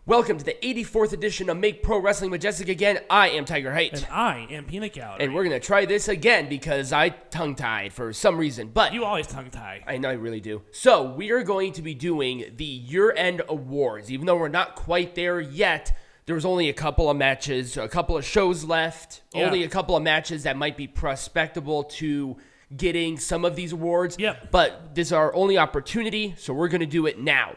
Welcome to the 84th edition of Make Pro Wrestling Majestic again. I am Tiger Height. And I am Peanut Gallery. And we're going to try this again because I tongue-tied for some reason. But you always tongue-tie. I know I really do. So we are going to be doing the year-end awards. Even though we're not quite there yet, there was only a couple of matches, a couple of shows left. Yeah. Only a couple of matches that might be prospectable to getting some of these awards. Yep. But this is our only opportunity, so we're going to do it now.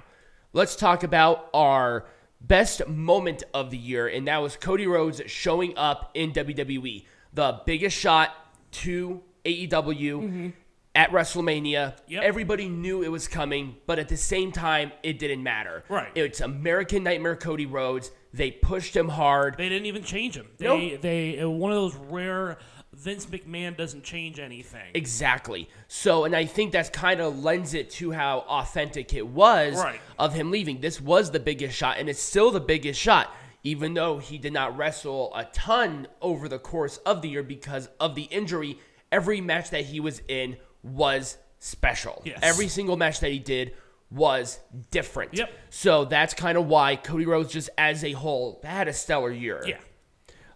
Let's talk about our best moment of the year, and that was Cody Rhodes showing up in WWE. The biggest shot to AEW at WrestleMania. Yep. Everybody knew it was coming, but at the same time, it didn't matter. Right. It's American Nightmare Cody Rhodes. They pushed him hard. They didn't even change him. Nope. They one of those rare Vince McMahon doesn't change anything. Exactly. So, and I think that's kind of lends it to how authentic it was of him leaving. This was the biggest shot, and it's still the biggest shot, even though he did not wrestle a ton over the course of the year because of the injury. Every match that he was in was special. Yes. Every single match that he did was different. Yep. So that's kind of why Cody Rhodes, just as a whole, had a stellar year. Yeah.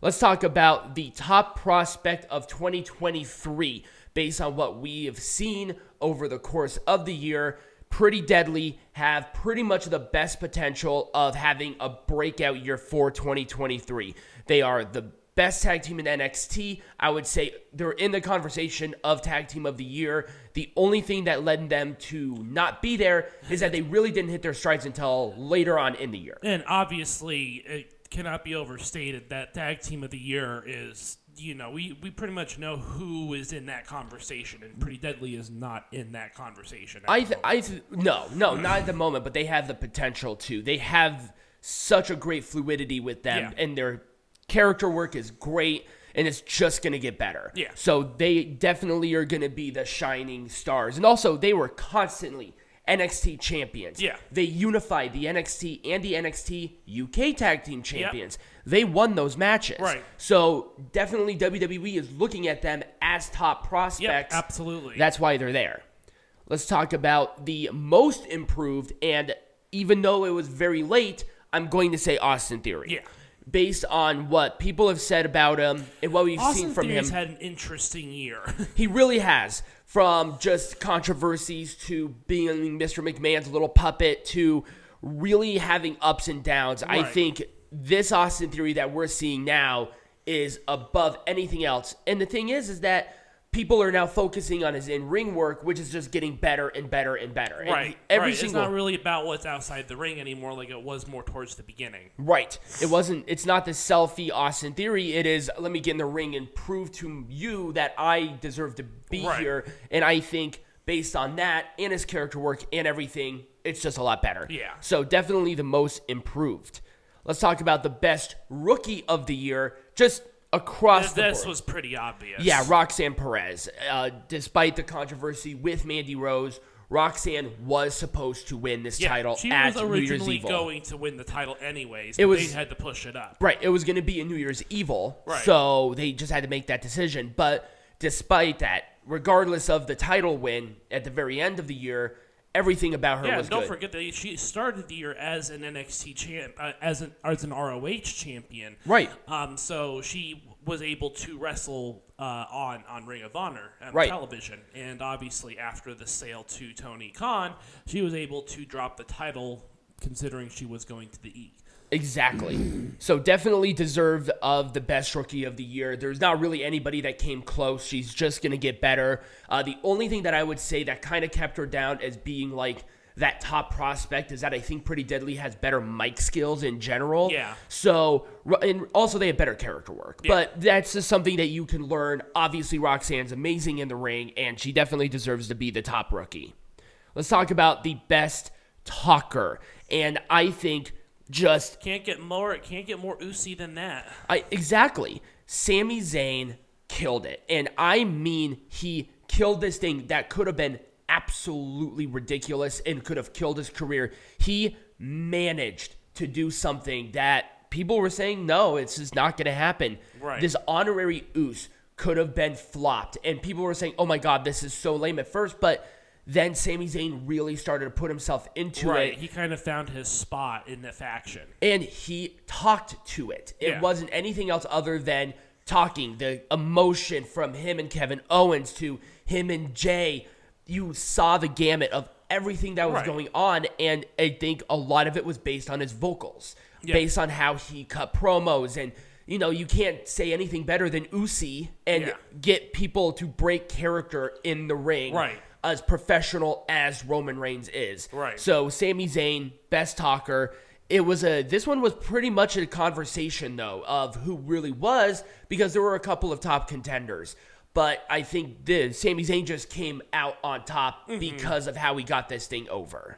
Let's talk about the top prospect of 2023 based on what we have seen over the course of the year. Pretty Deadly have pretty much the best potential of having a breakout year for 2023. They are the best tag team in NXT. I would say they're in the conversation of tag team of the year. The only thing that led them to not be there is that they really didn't hit their strides until later on in the year. And obviously, it cannot be overstated that tag team of the year is, we pretty much know who is in that conversation, and Pretty Deadly is not in that conversation. No, not at the moment, but they have the potential to. They have such a great fluidity with them, and their character work is great, and it's just going to get better. Yeah. So they definitely are going to be the shining stars. And also, they were constantly NXT champions. Yeah. They unified the NXT and the NXT UK tag team champions. Yep. They won those matches. Right. So definitely WWE is looking at them as top prospects. Yep, absolutely. That's why they're there. Let's talk about the most improved, and even though it was very late, I'm going to say Austin Theory. Yeah. Based on what people have said about him and what we've seen from him. Austin Theory's had an interesting year. He really has. From just controversies to being Mr. McMahon's little puppet to really having ups and downs. Right. I think this Austin Theory that we're seeing now is above anything else. And the thing is that people are now focusing on his in-ring work, which is just getting better and better and better. Right. And It's not really about what's outside the ring anymore like it was more towards the beginning. Right. It's not the selfie Austin Theory. It is, let me get in the ring and prove to you that I deserve to be here. And I think based on that and his character work and everything, it's just a lot better. Yeah. So definitely the most improved. Let's talk about the best rookie of the year. Just across the board. This was pretty obvious. Yeah, Roxanne Perez. Despite the controversy with Mandy Rose, Roxanne was supposed to win this title at New Year's Evil. She was originally going to win the title anyways, but they had to push it up. Right, it was going to be a New Year's Evil, right. So they just had to make that decision. But despite that, regardless of the title win at the very end of the year, everything about her was good. Yeah, don't forget that she started the year as an NXT champ, as an ROH champion. Right. So she was able to wrestle on Ring of Honor on television, and obviously after the sale to Tony Khan, she was able to drop the title, considering she was going to the E. Exactly. So definitely deserved of the best rookie of the year. There's not really anybody that came close. She's just going to get better. The only thing that I would say that kind of kept her down as being like that top prospect is that I think Pretty Deadly has better mic skills in general. Yeah. So, and also they have better character work. Yeah. But that's just something that you can learn. Obviously, Roxanne's amazing in the ring, and she definitely deserves to be the top rookie. Let's talk about the best talker. And I think just can't get more oozy than that. Exactly. Sami Zayn killed it. And I mean, he killed this thing that could have been absolutely ridiculous and could have killed his career. He managed to do something that people were saying, no, it's just not going to happen. Right. This honorary Uce could have been flopped. And people were saying, oh my God, this is so lame at first. But then Sami Zayn really started to put himself into Right. it. He kind of found his spot in the faction. And he talked to it. It wasn't anything else other than talking. The emotion from him and Kevin Owens to him and Jay, you saw the gamut of everything that was going on, and I think a lot of it was based on his vocals, based on how he cut promos, and you can't say anything better than Uzi and get people to break character in the ring, as professional as Roman Reigns is. Right. So Sami Zayn, best talker. This one was pretty much a conversation though of who really was, because there were a couple of top contenders. But I think Sami Zayn just came out on top because of how he got this thing over.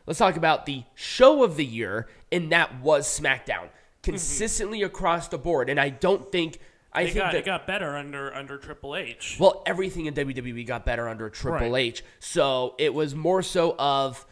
Let's talk about the show of the year, and that was SmackDown. Consistently across the board, and I don't think... It got better under Triple H. Well, everything in WWE got better under Triple H. So it was more so of,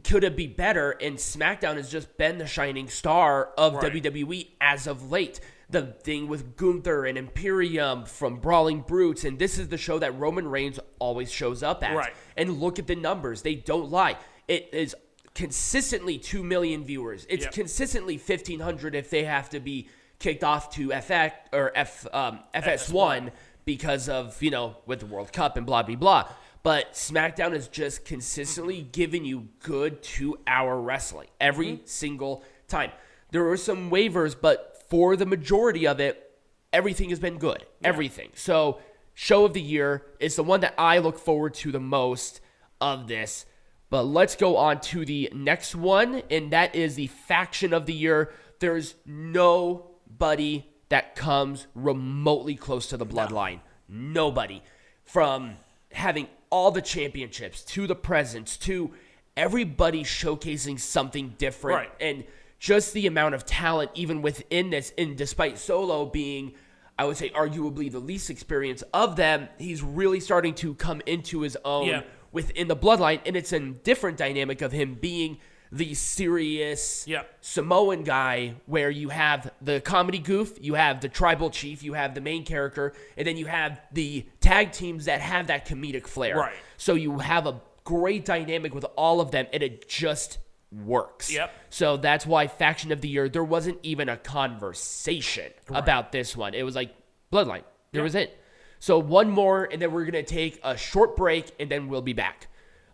could it be better? And SmackDown has just been the shining star of WWE as of late. The thing with Gunther and Imperium from Brawling Brutes, and this is the show that Roman Reigns always shows up at. Right. And look at the numbers. They don't lie. It is consistently 2 million viewers. It's consistently 1,500 if they have to be kicked off to FS1 because of, with the World Cup and blah, blah, blah. But SmackDown is just consistently giving you good 2-hour wrestling every single time. There were some waivers, but for the majority of it, everything has been good. Everything. So, show of the year is the one that I look forward to the most of this. But let's go on to the next one, and that is the faction of the year. There's nobody that comes remotely close to the bloodline. Nobody. From having all the championships to the presents to everybody showcasing something different. Right. And just the amount of talent even within this, and despite Solo being, I would say, arguably the least experienced of them, he's really starting to come into his own within the bloodline, and it's a different dynamic of him being the serious Samoan guy, where you have the comedy goof, you have the tribal chief, you have the main character, and then you have the tag teams that have that comedic flair. Right. So you have a great dynamic with all of them, and it just works. So that's why Faction of the Year, there wasn't even a conversation about this one. It was like Bloodline. There was it. So one more, and then we're going to take a short break, and then we'll be back.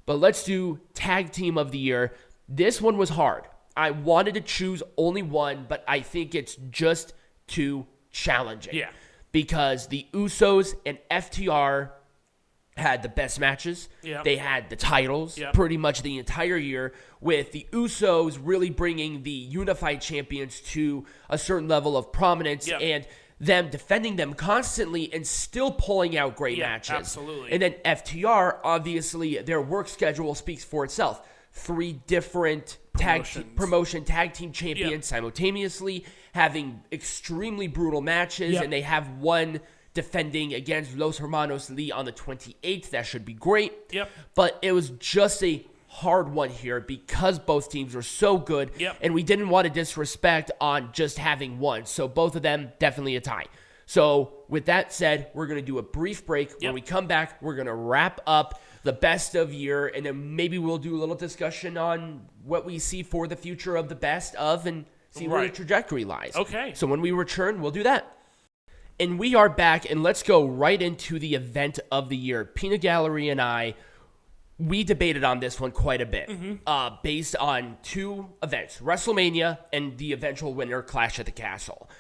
But let's do Tag Team of the Year. This one was hard. I wanted to choose only one, but I think it's just too challenging. Because the Usos and FTR had the best matches. They had the titles pretty much the entire year, with the Usos really bringing the unified champions to a certain level of prominence and them defending them constantly and still pulling out great matches. Absolutely. And then FTR, obviously, their work schedule speaks for itself. 3 different tag team champions simultaneously having extremely brutal matches, and they have one defending against Los Hermanos Lee on the 28th. That should be great. But it was just a hard one here because both teams were so good, and we didn't want to disrespect on just having one. So both of them, definitely a tie. So with that said, we're going to do a brief break. When we come back, we're going to wrap up the best of year, and then maybe we'll do a little discussion on what we see for the future of the best of and see where the trajectory lies. Okay. So when we return, we'll do that. And we are back, and let's go right into the event of the year. Peanut Gallery and I, we debated on this one quite a bit, based on 2 events, WrestleMania and the eventual winner, Clash at the Castle.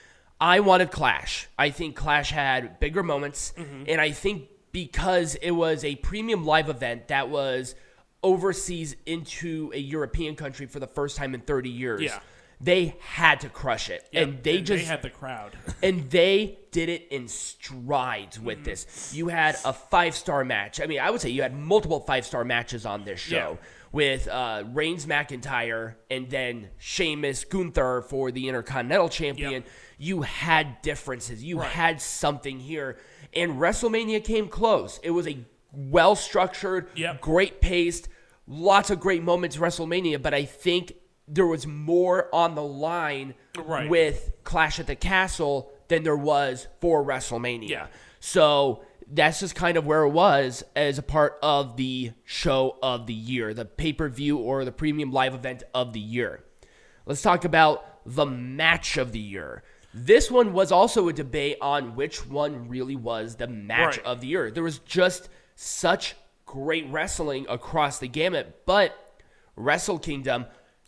I wanted Clash. I think Clash had bigger moments, and I think because it was a premium live event that was overseas into a European country for the first time in 30 years, they had to crush it. And they had the crowd. And they did it in strides with this. You had a 5-star match. I mean, I would say you had multiple 5-star matches on this show with Reigns McIntyre and then Sheamus Gunther for the Intercontinental Champion. You had differences. You had something here. And WrestleMania came close. It was a well-structured, great paced, lots of great moments WrestleMania, but I think there was more on the line with Clash at the Castle than there was for WrestleMania. So that's just kind of where it was as a part of the show of the year, the pay-per-view or the premium live event of the year. Let's talk about the match of the year. This one was also a debate on which one really was the match of the year. There was just such great wrestling across the gamut, but Wrestle Kingdom,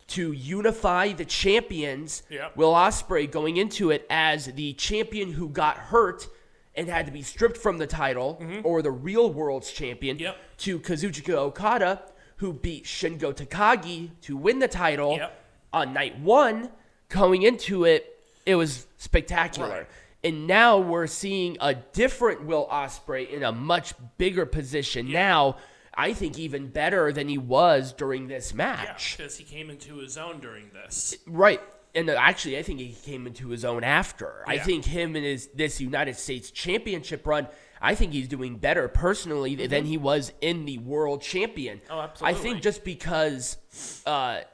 to unify the champions, Will Ospreay going into it as the champion who got hurt and had to be stripped from the title, or the real world's champion, to Kazuchika Okada, who beat Shingo Takagi to win the title on night one. Going into it, it was spectacular. Right. And now we're seeing a different Will Ospreay in a much bigger position now. I think even better than he was during this match. Yeah, because he came into his own during this. Right. And actually, I think he came into his own after. Yeah. I think him and this United States Championship run, I think he's doing better personally than he was in the World Champion. Oh, absolutely. I think just because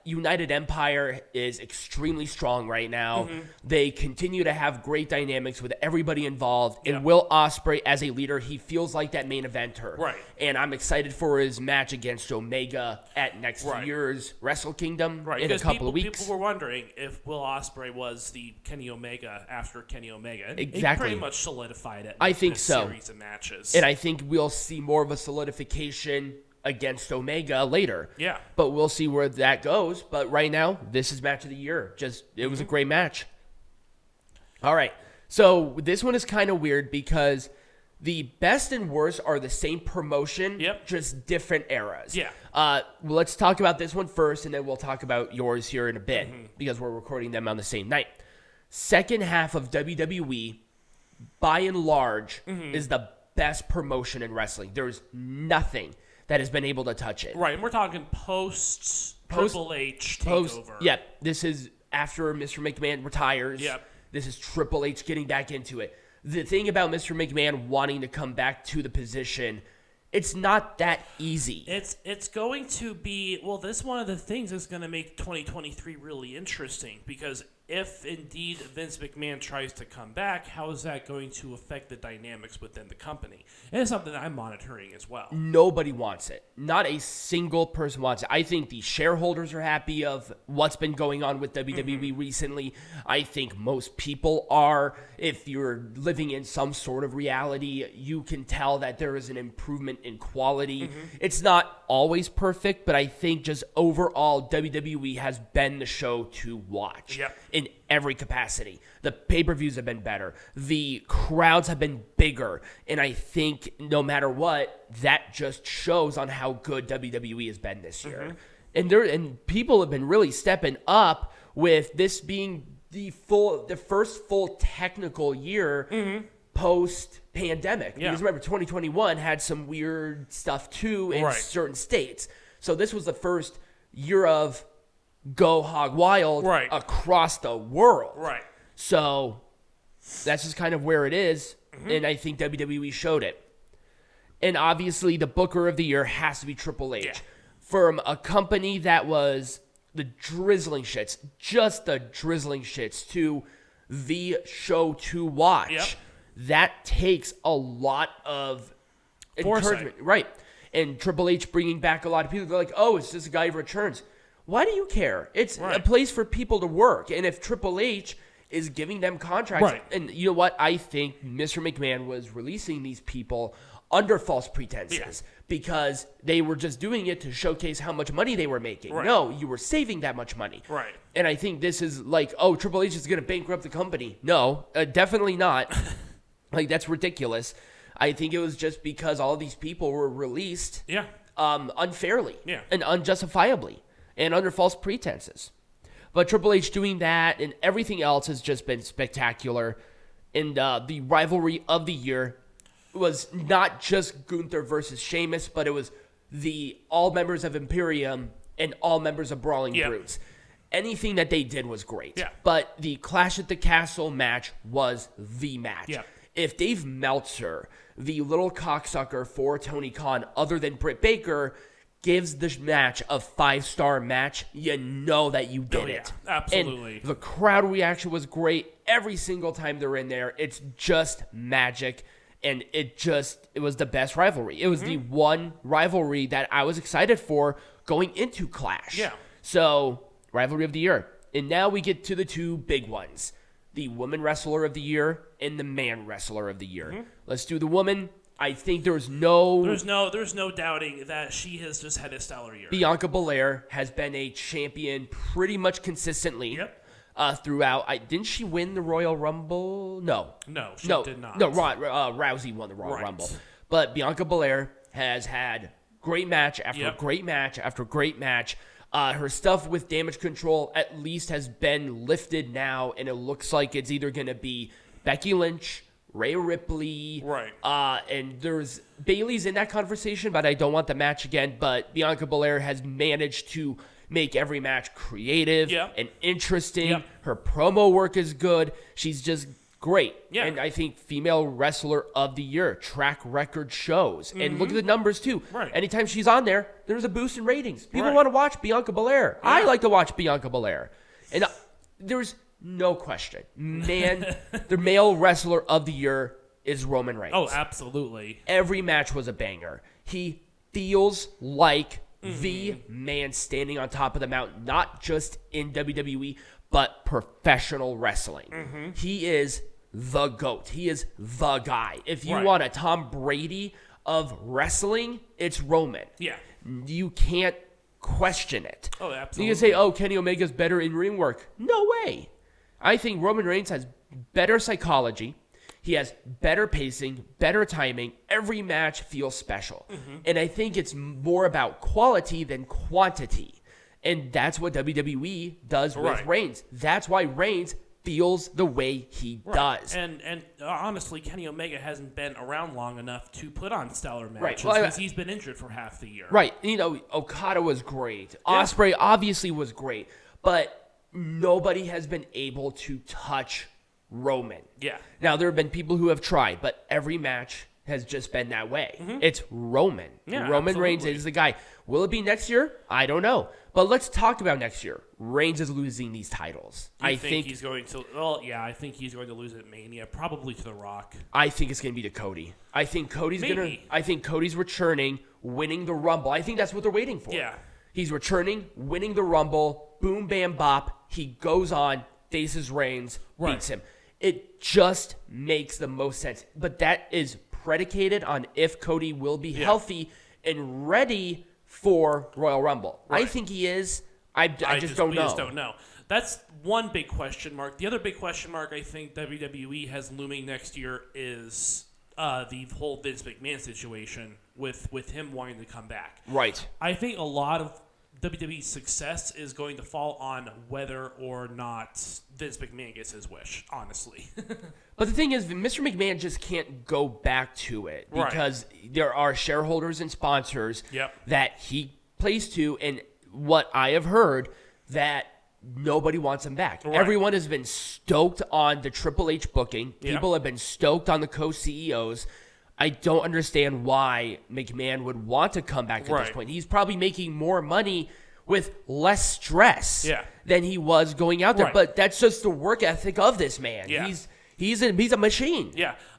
United Empire is extremely strong right now, they continue to have great dynamics with everybody involved. And Will Ospreay, as a leader, he feels like that main eventer. Right. And I'm excited for his match against Omega at next year's Wrestle Kingdom in a couple of weeks. People were wondering if Will Ospreay was the Kenny Omega after Kenny Omega. Exactly. He pretty much solidified it. I think so. Series of matches. And I think we'll see more of a solidification against Omega later. Yeah. But we'll see where that goes. But right now, this is match of the year. It was a great match. All right. So this one is kind of weird because the best and worst are the same promotion, just different eras. Yeah. Let's talk about this one first, and then we'll talk about yours here in a bit because we're recording them on the same night. Second half of WWE, by and large, is the best promotion in wrestling. There's nothing that has been able to touch it. Right, and we're talking post Triple H takeover. Yep, this is after Mr. McMahon retires. Yep. This is Triple H getting back into it. The thing about Mr. McMahon wanting to come back to the position, it's not that easy. It's going to be, well, this one of the things that's going to make 2023 really interesting because if indeed Vince McMahon tries to come back, how is that going to affect the dynamics within the company? And it's something that I'm monitoring as well. Nobody wants it. Not a single person wants it. I think the shareholders are happy of what's been going on with WWE recently. I think most people are. If you're living in some sort of reality, you can tell that there is an improvement in quality. It's not always perfect, but I think just overall, WWE has been the show to watch. In every capacity. The pay-per-views have been better. The crowds have been bigger. And I think no matter what, that just shows on how good WWE has been this year. And people have been really stepping up with this being the first full technical year post-pandemic. Because remember, 2021 had some weird stuff too in certain states. So this was the first year of go hog wild across the world. Right. So that's just kind of where it is, and I think WWE showed it. And obviously, the Booker of the Year has to be Triple H. Yeah. From a company that was the drizzling shits, just the drizzling shits, to the show to watch, that takes a lot of encouragement. Right. And Triple H bringing back a lot of people. They're like, oh, it's just a guy who returns. Why do you care? It's a place for people to work. And if Triple H is giving them contracts, and you know what? I think Mr. McMahon was releasing these people under false pretenses because they were just doing it to showcase how much money they were making. No, you were saving that much money. And I think this is like, oh, Triple H is going to bankrupt the company. No, definitely not. Like, that's ridiculous. I think it was just because all of these people were released unfairly and unjustifiably. And under false pretenses. But Triple H doing that and everything else has just been spectacular. And the rivalry of the year was not just Gunther versus Sheamus, but it was the all members of Imperium and all members of Brawling Brutes. Anything that they did was great. But the Clash at the Castle match was the match. If Dave Meltzer, the little cocksucker for Tony Khan, other than Britt Baker, gives the match a 5-star match, you know that you did it. Absolutely. And the crowd reaction was great every single time they're in there. It's just magic. And it was the best rivalry. It was the one rivalry that I was excited for going into Clash. Yeah. So, rivalry of the year. And now we get to the two big ones. The woman wrestler of the year and the man wrestler of the year. Let's do the woman. I think there's no doubting that she has just had a stellar year. Bianca Belair has been a champion pretty much consistently. Throughout. Didn't she win the Royal Rumble? No, she did not. No, Rousey won the Royal Rumble. But Bianca Belair has had great match after great match after great match. Her stuff with damage control at least has been lifted now, and it looks like it's either going to be Becky Lynch, Rhea Ripley, and there's Bayley's in that conversation, but I don't want the match again. But Bianca Belair has managed to make every match creative and interesting. Her promo work is good. She's just great. And I think female wrestler of the year, track record shows. And look at the numbers too. Anytime she's on there, there's a boost in ratings. People want to watch Bianca Belair. I like to watch Bianca Belair. And there's no question. Man, the male wrestler of the year is Roman Reigns. Oh, absolutely. Every match was a banger. He feels like the man standing on top of the mountain, not just in WWE, but professional wrestling. He is the GOAT. He is the guy. If you want a Tom Brady of wrestling, it's Roman. You can't question it. Oh, absolutely. You can say, oh, Kenny Omega's better in ring work. No way. I think Roman Reigns has better psychology. He has better pacing, better timing. Every match feels special. And I think it's more about quality than quantity. And that's what WWE does with Reigns. That's why Reigns feels the way he does. And honestly, Kenny Omega hasn't been around long enough to put on stellar matches because he's been injured for half the year. You know, Okada was great. Ospreay obviously was great. But nobody has been able to touch Roman. Now, there have been people who have tried, but every match has just been that way. It's Roman. Roman Reigns is the guy. Will it be next year? I don't know. But let's talk about next year. Reigns is losing these titles. I think he's going to. Well, yeah, I think he's going to lose at Mania, probably to The Rock. I think it's going to be to Cody. I think Cody's returning, winning the Rumble. I think that's what they're waiting for. He's returning, winning the Rumble. Boom, bam, bop. He goes on, faces Reigns, beats him. It just makes the most sense. But that is predicated on if Cody will be healthy and ready for Royal Rumble. I think he is. I just don't know. We just don't know. That's one big question mark. The other big question mark I think WWE has looming next year is the whole Vince McMahon situation with him wanting to come back. I think a lot of WWE's success is going to fall on whether or not Vince McMahon gets his wish, honestly. But the thing is, Mr. McMahon just can't go back to it because there are shareholders and sponsors that he plays to, and what I have heard, that nobody wants him back. Everyone has been stoked on the Triple H booking. People have been stoked on the co-CEOs. I don't understand why McMahon would want to come back at this point. He's probably making more money with less stress than he was going out there. But that's just the work ethic of this man. He's a machine.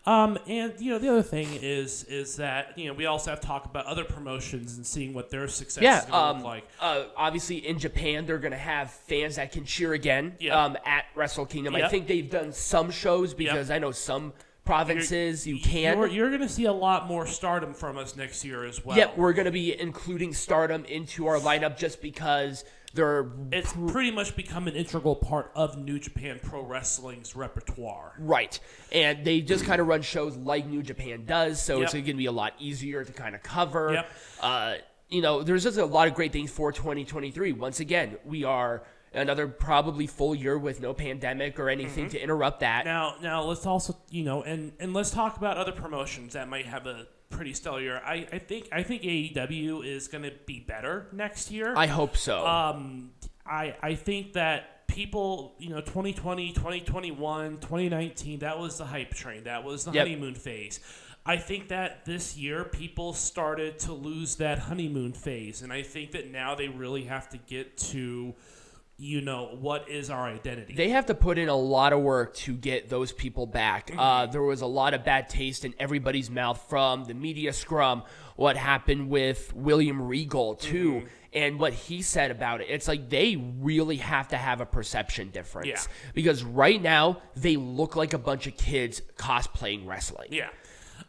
And you know, the other thing is that, you know, we also have to talk about other promotions and seeing what their success is going to look like. Obviously, in Japan, they're going to have fans that can cheer again at Wrestle Kingdom. I think they've done some shows because I know some provinces you can. You're going to see a lot more Stardom from us next year as well. We're going to be including Stardom into our lineup just because it's pretty much become an integral part of New Japan Pro Wrestling's repertoire. And they just kind of run shows like New Japan does, so it's going to be a lot easier to kind of cover. You know, there's just a lot of great things for 2023. Once again, we are another probably full year with no pandemic or anything to interrupt that. Now let's also, you know, and let's talk about other promotions that might have a pretty stellar year. I think AEW is going to be better next year. I hope so. I think that people, you know, 2020, 2021, 2019, that was the hype train. That was the honeymoon phase. I think that this year people started to lose that honeymoon phase, and I think that now they really have to get to what is our identity? They have to put in a lot of work to get those people back. There was a lot of bad taste in everybody's mouth from the media scrum, what happened with William Regal, too, and what he said about it. It's like they really have to have a perception difference. Yeah. Because right now, they look like a bunch of kids cosplaying wrestling. Yeah.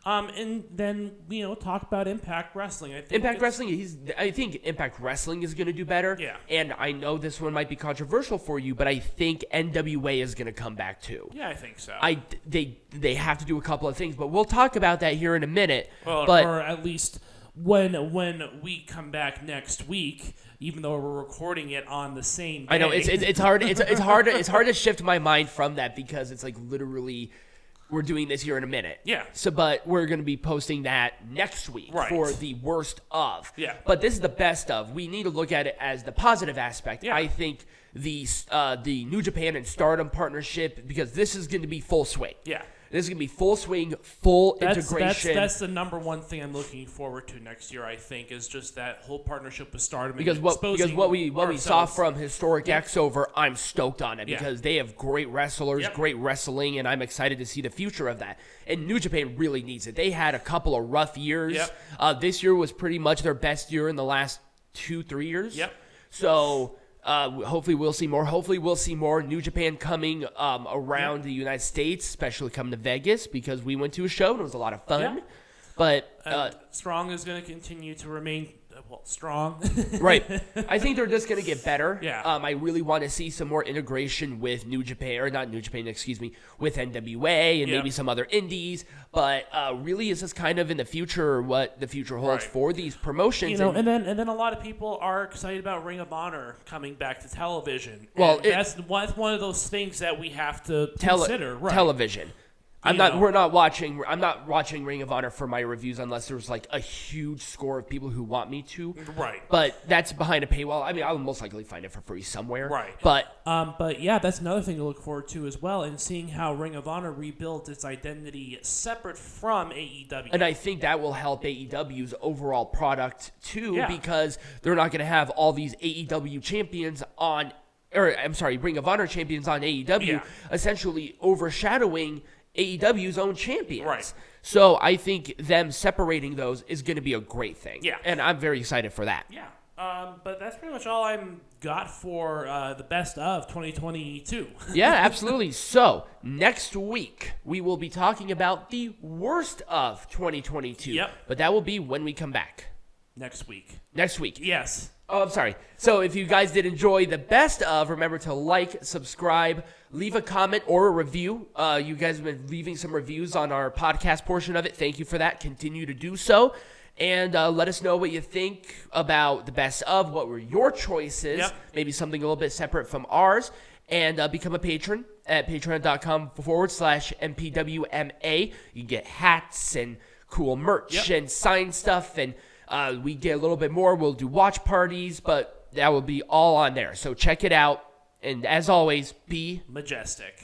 And then, talk about Impact Wrestling. I think Impact Wrestling, I think Impact Wrestling is going to do better. Yeah. And I know this one might be controversial for you, but I think NWA is going to come back too. Yeah, I think so. They have to do a couple of things, but we'll talk about that here in a minute. Well, but, or at least when we come back next week, even though we're recording it on the same day. I know it's hard. It's hard to shift my mind from that because it's like literally. We're doing this here in a minute. Yeah. But we're going to be posting that next week for the worst of. Yeah. But this is the best of. We need to look at it as the positive aspect. Yeah. I think the New Japan and Stardom partnership, because this is going to be full swing. Yeah. This is going to be full swing, full integration. That's the number one thing I'm looking forward to next year, I think, is just that whole partnership with Stardom. Because what we saw from Historic X over, I'm stoked on it because they have great wrestlers, great wrestling, and I'm excited to see the future of that. And New Japan really needs it. They had a couple of rough years. Yep. This year was pretty much their best year in the last 2-3 years. Yep. So hopefully we'll see more. Hopefully we'll see more New Japan coming around the United States, especially coming to Vegas because we went to a show and it was a lot of fun. Yeah. But Strong is going to continue to remain strong. Right. I think they're just going to get better. Yeah. I really want to see some more integration with with NWA and maybe some other indies. But really, is this kind of in the future what the future holds for these promotions? And then a lot of people are excited about Ring of Honor coming back to television. Well, that's one of those things that we have to consider. Right. Television. I'm not watching Ring of Honor for my reviews unless there's like a huge score of people who want me to. Right. But that's behind a paywall. I mean, I'll most likely find it for free somewhere. Right. But yeah, that's another thing to look forward to as well, and seeing how Ring of Honor rebuilt its identity separate from AEW. And I think that will help AEW's overall product too, because they're not going to have all these AEW champions on, Ring of Honor champions on AEW, essentially overshadowing AEW's own champions. Right. So I think them separating those is going to be a great thing. Yeah. And I'm very excited for that. Yeah. But that's pretty much all I'm got for the best of 2022. Yeah, absolutely. So next week, we will be talking about the worst of 2022. Yep. But that will be when we come back. Next week. Yes. Oh, I'm sorry. So if you guys did enjoy the best of, remember to like, subscribe, leave a comment or a review. You guys have been leaving some reviews on our podcast portion of it. Thank you for that. Continue to do so. And let us know what you think about the best of. What were your choices? Yep. Maybe something a little bit separate from ours. And become a patron at patreon.com/MPWMA. You get hats and cool merch and signed stuff. And we get a little bit more. We'll do watch parties, but that will be all on there. So check it out. And as always, be majestic.